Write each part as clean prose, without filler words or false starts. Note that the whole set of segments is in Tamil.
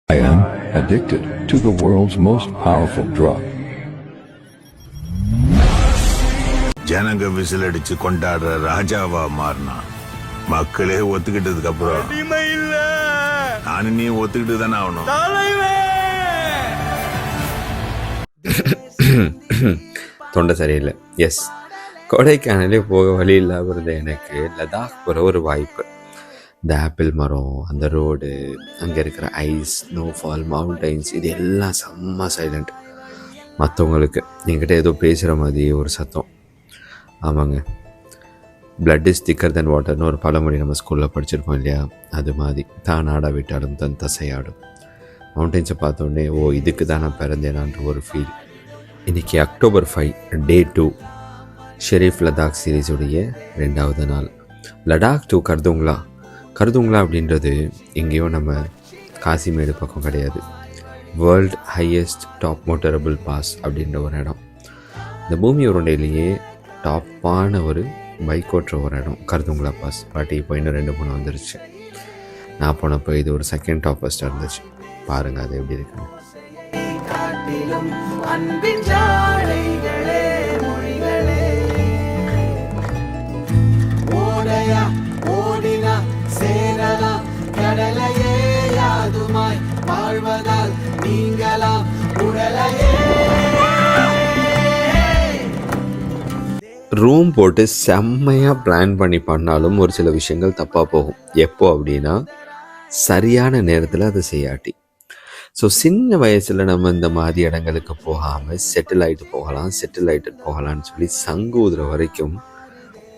I am addicted to the world's most powerful drug. ஜனங்க விசில் அடிச்சு கொண்டாடுற ராஜாவா மாறினா மக்களே ஒத்துக்கிட்டதுக்கு அப்புறம் நானும் நீ ஒத்துக்கிட்டு தானே ஆகணும். தொண்டை சரியில்லை. எஸ், கொடைக்கானலே போக வழி இல்லாமல் இருந்த எனக்கு லடாக் போகிற ஒரு வாய்ப்பு. இந்த ஆப்பிள் மரம், அந்த ரோடு, அங்கே இருக்கிற ஐஸ், ஸ்னோஃபால், மவுண்டைன்ஸ், இது எல்லாம் செம்ம சைலண்ட். மற்றவங்களுக்கு என்கிட்ட ஏதோ பேசுகிற மாதிரி ஒரு சத்தம். ஆமாங்க, பிளட் இஸ் திக்கர் தென் வாட்டர்னு ஒரு பழமொழி நம்ம ஸ்கூலில் படிச்சிருப்போம் இல்லையா? அது மாதிரி தான் ஆட விட்டாலும் தன் தசையாடும். மவுண்டைன்ஸை பார்த்தோன்னே ஓ இதுக்கு தான் நான் பிறந்தேனான்ற ஒரு ஃபீல். இன்றைக்கி அக்டோபர் 5 டே 2 ஷெரீஃப் லடாக் சீரீஸுடைய 2வது நாள். லடாக் டு கர்துங்லா. கர்துங்லா அப்படின்றது எங்கேயோ நம்ம காசிமேடு பக்கம் கிடையாது. World highest top motorable pass அப்படின்ற ஒரு இடம். இந்த பூமி உருண்டையிலேயே டாப்பான ஒரு பைக் ஓட்டுற ஒரு இடம் கர்துங்லா பாஸ். பட் இப்போ இன்னும் 2-3 வந்துருச்சு. நான் போனப்போ இது ஒரு செகண்ட் டாப்பஸ்ட்டாக இருந்துச்சு. பாருங்கள் அது எப்படி இருக்குன்னு. ரூம் போட்டு செம்மையாக பிளான் பண்ணி பண்ணாலும் ஒரு சில விஷயங்கள் தப்பாக போகும். எப்போ அப்படின்னா சரியான நேரத்தில் அதை செய்யாட்டி. ஸோ சின்ன வயசில் நம்ம இந்த மாதிரி இடங்களுக்கு போகாமல் செட்டில் ஆகிட்டு போகலான்னு சொல்லி சங்கு ஊதுற வரைக்கும்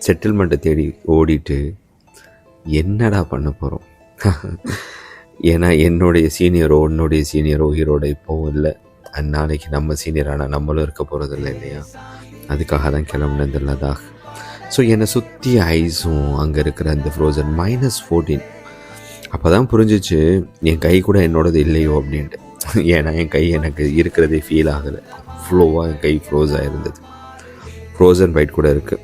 செட்டில்மெண்ட்டை தேடி ஓடிட்டு என்னடா பண்ண போகிறோம்? ஏன்னா என்னுடைய சீனியரோ உயிரோட இப்போவும் இல்லை. நாளைக்கு நம்ம சீனியரான நம்மளும் இருக்க போகிறதில்ல இல்லையா? அதுக்காக தான் கிளம்புனேன் இந்த லடாக். ஸோ என்னை சுற்றி ஐஸும் அங்கே இருக்கிற அந்த ஃப்ரோசன் -14. அப்போ தான் புரிஞ்சிச்சு என் கை கூட என்னோடது இல்லையோ அப்படின்ட்டு. ஏன்னா என் கை எனக்கு இருக்கிறதே ஃபீல் ஆகலை. அவ்வளோவா என் கை ஃப்ரோஸாக இருந்தது. ஃப்ரோசன் பைட் கூட இருக்குது.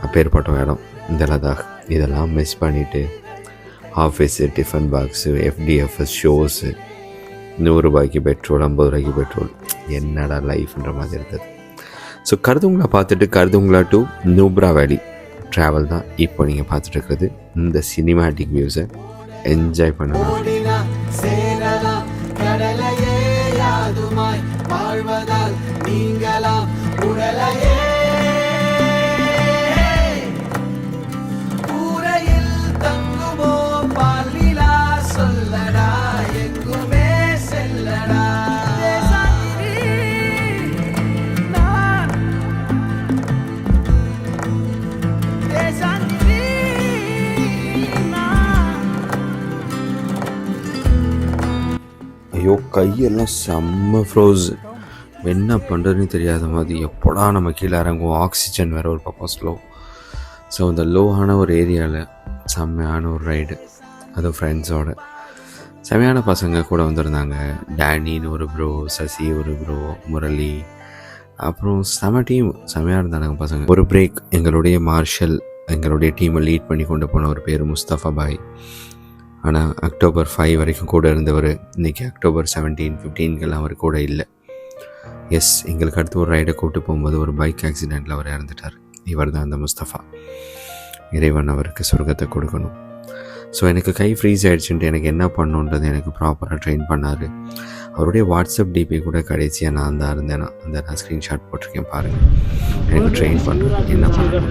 அப்பேற்பட்ட இடம் இந்த லடாக். இதெல்லாம் மிஸ் பண்ணிவிட்டு office, tiffin box, FDFS shows, 100 ரூபாய்க்கு பெட்ரோல், 50 ரூபாய்க்கு பெட்ரோல், என்னடா லைஃப்ன்ற மாதிரி இருந்தது. ஸோ கர்துங்லா பார்த்துட்டு கர்துங்லா டு நூப்ரா வேலி ட்ராவல் தான் இப்போ நீங்கள் பார்த்துட்டு இருக்கிறது. இந்த சினிமேட்டிக் வியூஸை என்ஜாய் பண்ணலாம். ஐயோ கையெல்லாம் செம்ம ஃப்ரோஸ். என்ன பண்ணுறதுன்னு தெரியாத மாதிரி எப்போடா நம்ம கீழே இறங்குவோம். ஆக்சிஜன் வேறு ஒரு பக்கம் ஸ்லோ. ஸோ இந்த லோவான ஒரு ஏரியாவில் செம்மையான ஒரு ரைடு, அதுவும் ஃப்ரெண்ட்ஸோட. செம்மையான பசங்க கூட வந்திருந்தாங்க. டேனின்னு ஒரு ப்ரோ, சசி ஒரு ப்ரோ, முரளி, அப்புறம் செம்மையாக இருந்தாங்க பசங்க. ஒரு பிரேக் எங்களுடைய மார்ஷல் எங்களுடைய டீமை லீட் பண்ணி கொண்டு போன ஒரு பேர் முஸ்தஃபா பாய். ஆனால் அக்டோபர் 5 வரைக்கும் கூட இருந்தவர் இன்றைக்கி அக்டோபர் 17, 15 அவர் கூட இல்லை. எஸ், எங்களுக்கு அடுத்து ஒரு ரைடை கூப்பிட்டு போகும்போது ஒரு பைக் ஆக்சிடெண்ட்டில் அவர் இறந்துட்டார். இவர் தான் அந்த முஸ்தஃபா. இறைவன் அவருக்கு சொர்க்கத்தை கொடுக்கணும். ஸோ எனக்கு கை ஃப்ரீஸ் ஆகிடுச்சுன்ட்டு எனக்கு என்ன பண்ணணுன்றது எனக்கு ப்ராப்பராக ட்ரெயின் பண்ணார். அவருடைய வாட்ஸ்அப் டிபி கூட கடைசியாக நான் தான் இருந்தேன். நான் ஸ்க்ரீன்ஷாட் போட்டிருக்கேன் பாருங்கள். எனக்கு ட்ரெயின் பண்ணுறது என்ன பண்ணணும்.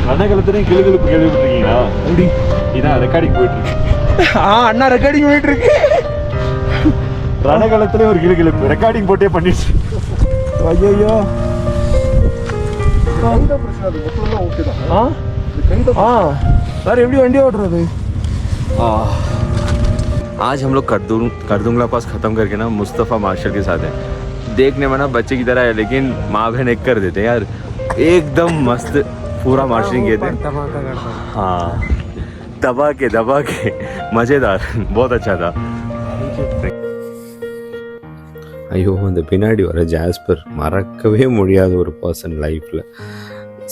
ரணகலத்துலையும் கிளுகிழப்பு கேள்விப்பட்டிருக்கீங்களா? அப்படி இதான் ரெக்கார்டிங் போயிட்டுருக்கு. அண்ணா ரெக்கார்டிங் போயிட்டுருக்கு. ரணகலத்துலேயும் ஒரு கிளுகிழப்பு ரெக்கார்டிங் போட்டே பண்ணிடுச்சு. ஐயோ வேறு எப்படி வண்டி ஓட்டுறது? आज हम लोग करदुंगला पास ख़त्म करके ना मुस्तफ़ा मार्शल के साथ हैं. देखने में ना बच्चे की तरह है लेकिन माँ बहन एक कर देते हैं यार. एकदम मस्त पूरा मार्शलिंग किए थे. हाँ, दबा के मज़ेदार, बहुत अच्छा था. ஐயோ அந்த பின்னாடி வர ஜாஸ்பர் மறக்கவே முடியாத ஒரு பர்சன் லைஃப்பில்.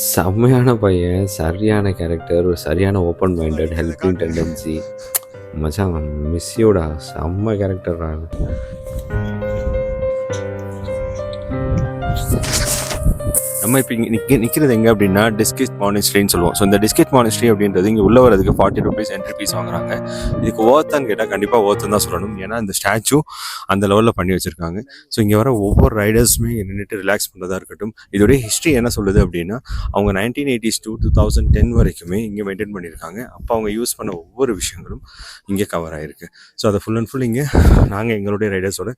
செம்மையான பையன், சரியான கேரக்டர், ஒரு சரியான ஓப்பன் மைண்டட், ஹெல்பிங் டெண்டன்சி. மச்சான் மிஸ்யூடா, செம்ம கேரக்டர். நம்ம இப்போ இங்கே நிற்கிறது எங்கே அப்படின்னா டிஸ்கிட் மானிஸ்ட்ரின்னு சொல்லுவோம். ஸோ இந்த டிஸ்கிட் மானிஸ்ட்ரி அப்படின்றது இங்கே உள்ள வரதுக்கு 40 rupees என்ட்ரி ஃபீஸ் வாங்குறாங்க. இதுக்கு ஓர்த்தான்னு கேட்டால் கண்டிப்பாக ஓர்த்துன்னு தான் சொல்லணும். ஏன்னா இந்த ஸ்டாச்சு அந்த லெவலில் பண்ணி வச்சுருக்காங்க. ஸோ இங்கே வர ஒவ்வொரு ரைடர்ஸுமே நின்றுட்டு ரிலாக்ஸ் பண்ணுறதா இருக்கட்டும். இதோடைய ஹிஸ்ட்ரி என்ன சொல்லுது அப்படின்னா, அவங்க 1980s to 2010 வரைக்குமே இங்கே மெயின்டைன் பண்ணியிருக்காங்க. அப்போ அவங்க யூஸ் பண்ண ஒவ்வொரு விஷயங்களும் இங்கே கவர் ஆகிருக்கு. ஸோ அதை ஃபுல் அண்ட் ஃபுல் இங்கே நாங்கள் எங்களுடைய ரைடர்ஸோட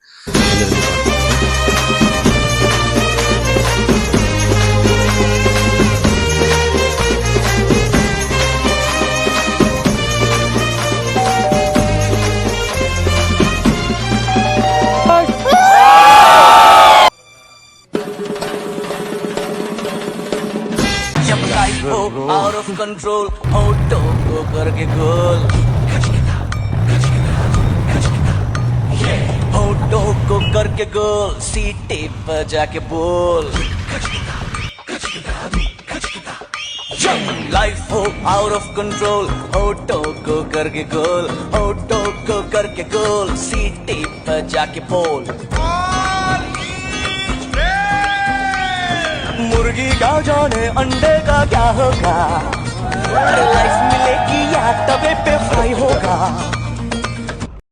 out of control, auto go करके गोल, auto go करके गोल, सीटे पर जाके बोल, life हो out of control, auto go करके गोल, auto go करके गोल, सीटे पर जाके बोल. मुर्गी का जाने अंडे का क्या होगा, लाइफ मिलेगी या तवे पे फ्राई होगा.